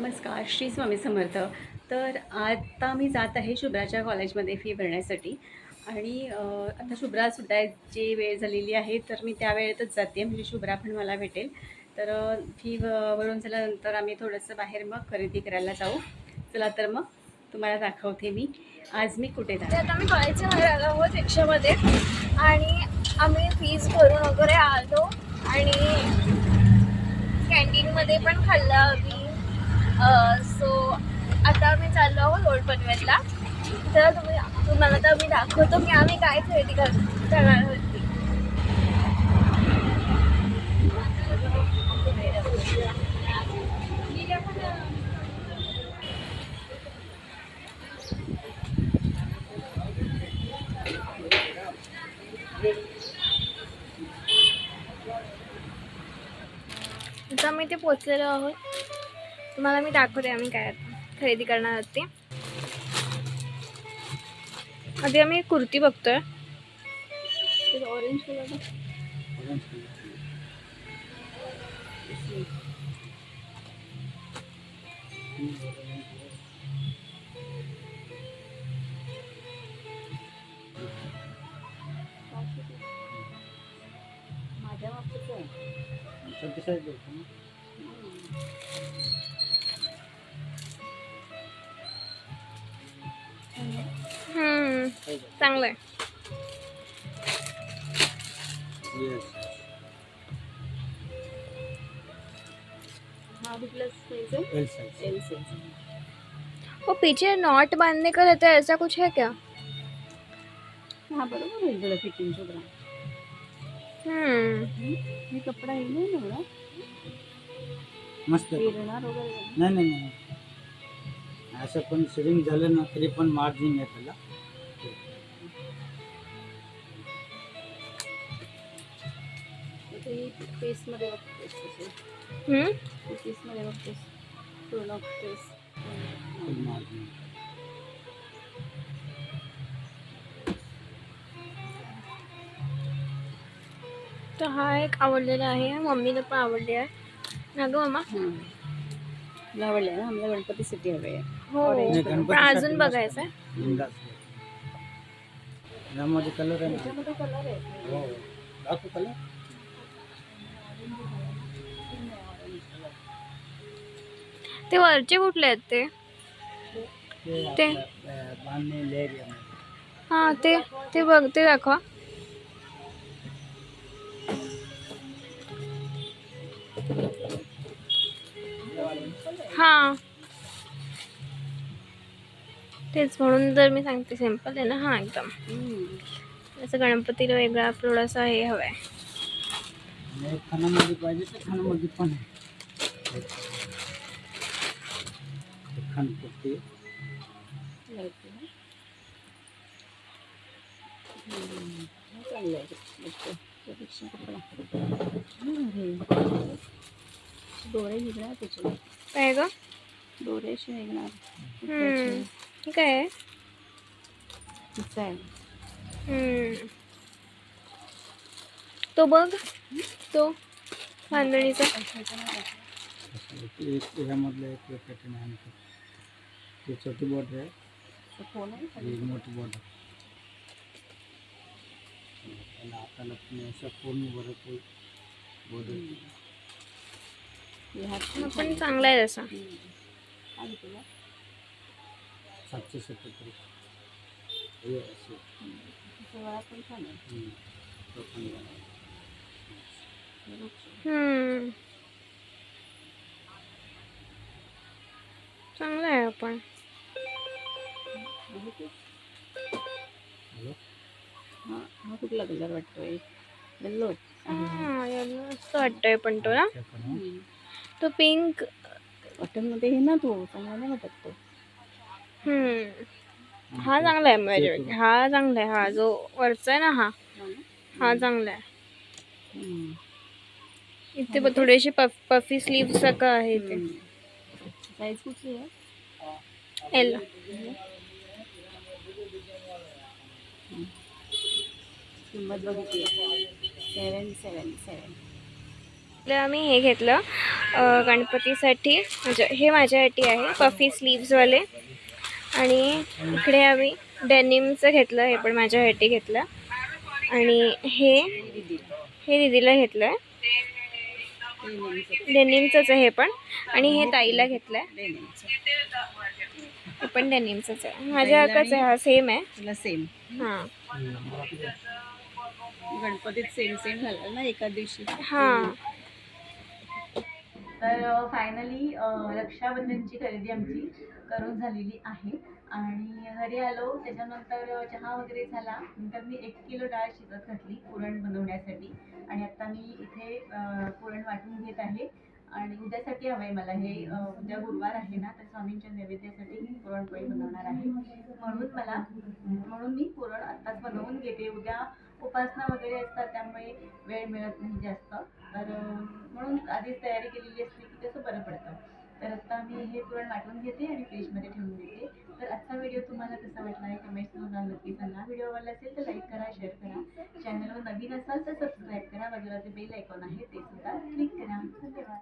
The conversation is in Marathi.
नमस्कार, श्री स्वामी समर्थ. तर आता मी जात आहे शुभ्राच्या कॉलेजमध्ये फी भरण्यासाठी आणि आता शुभ्रा सुटायची वेळ झालेली आहे, तर मी त्या वेळेतच जाते म्हणजे शुभ्रा पण मला भेटेल. तर फी भरून झाल्यानंतर आम्ही थोडंसं बाहेर मग खरेदी करायला जाऊ. चला तर मग तुम्हाला दाखवते मी आज मी कुठे ते जाते. आता आम्ही कॉलेजच्या बाहेर आलो आहोत रिक्षामध्ये आणि आम्ही फीज भरून वगैरे आलो आणि कॅन्टीनमध्ये पण खाल्लं आम्ही. सो आता आम्ही चाललो आहोत ओल्ड पनवेलला. तर तुम्हाला तर मी दाखवतो की आम्ही काय खरेदी करणार होती. आता आम्ही ते पोचलेलो आहोत. तुम्हाला मी दाखवते आम्ही काय खरेदी करणार आहोत ते. आधी आम्ही एक कुर्ती बघतोय. ऑरेंज कलर माझ्या वापरचं आहे. चांगलं आहे. हाँ भी प्लस साइज है, एल साइज है. वो पीछे नॉट बांधने का रहता है, ऐसा कुछ है क्या? हाँ बरोबर आहे तुला फिटिंग शुभ्रा. मी कपडा आहे ना एवढा मस्त आहे. फिरणार वगैरे. नाही नाही नाही असं पण शेडिंग झालं ना तरी पण मार्जिन आहे त्याला. ते पीसमध्ये बघतेस तसे पीसमध्ये बघतेस पूर्ण पीस. फुल मार्जिन. तर हा एक आवडलेला आहे, मम्मीला पण आवडले आहे ना ग मम्मा. तुला आवडलं ना, आम्हाला गणपतीसाठी हवे आहे. हो नाही, पण गणपतीसाठी अजून मस्त बघायचं आहे. आहे. बिनधास्त आहे. यामध्ये कलर आहे ना. त्याच्यामध्ये कलर आहे. हो दाखव कलर. ते वरचे कुठले आहेत ते? ते बांधणे लेअर. हा ते बघ, ते दाखवा. हा तेच म्हणून तर मी सांगते, सिंपल आहे ना. हा एकदम असं गणपतीला वेगळा थोडासा हे हवाय. खानामध्ये पाहिजे तर खानामध्ये पण आहे. खानपुरती चांगलं आहे त्यापेक्षा कपडा दोरे निघणार त्याच्या काय ग? दोऱ्याशी निघणार. ठीक आहे. तिचा आहे. तो बघ, तो बांधणीचा. ह्यामधलं एक पॅटर्न आहे. ते छोटी बॉर्डर आहे, फोन आहे ही मोठी बॉर्डर. त्याला हाताला पण असं पूर्ण भरत बॉर्डर. पण चांगला आहे तसा. आणि तुला 770 हे असं. सगळा पण छान आहे. तो पण बघा. चांगला आहे आपण. हॅलो. हा कुठला कलर वाटतोय? येल्लो. मस्त वाटतोय पण तो ना. ते पण आहे. तो पिंक. कॉटनमध्ये हे ना तो चांगला नाही वाटत तो. हा चांगला आहे माझ्या. हा चांगला आहे. हा जो वरचा आहे ना, हा चांगला आहे. इथे पण थोडेसे पफी स्लीव्ह सारखं आहे ते. साईज कुठली आहे? एल. किंमत बघितली 777. आम्ही हे घेतलं गणपतीसाठी, म्हणजे हे माझ्यासाठी आहे पफी स्लीव्सवाले. आणि इकडे आम्ही डेनिमचं घेतलं, हे पण माझ्यासाठी घेतलं. आणि हे दीदीला घेतलं आहे, डेनिमचंच आहे हे पण. आणि हे ताईला घेतलं आहे, हे पण डेनिमचंच आहे. माझ्या हक्काच आहे, हा सेम आहे. तुला सेम हां गणपतीत सेम सेम झालं ना एका दिवशी. हां. तर फायनली रक्षाबंधनची खरेदी आमची करून झालेली आहे आणि घरी आलो त्याच्यानंतर चहा वगैरे झाला. नंतर मी 1 किलो डाळ शिजत घातली पुरण बनवण्यासाठी आणि आता मी इथे पुरण वाटून घेत आहे. आणि उद्यासाठी हवं आहे मला हे, उद्या गुरुवार आहे ना, तर स्वामींच्या नैवेद्यासाठी मी पुरणपोळी बनवणार आहे. म्हणून मी पुरण आत्ताच बनवून घेते. उद्या उपासना वगैरे असतात त्यामुळे वेळ मिळत नाही जास्त, तर म्हणून आधीच तयारी केलेली असते की कसं बरं पडतं. तर आत्ता मी हे पुरण वाटून घेते आणि फ्रीजमध्ये ठेवून देते. तर आजचा व्हिडिओ तुम्हाला कसा वाटला आहे कमेंट्समधून नक्की सांगा. व्हिडिओ आवडला असेल तर लाईक करा, शेअर करा. चॅनलवर नवीन असाल तर सबस्क्राईब करा. बाजूला जे बेल आयकॉन आहे ते सुद्धा क्लिक करा. धन्यवाद.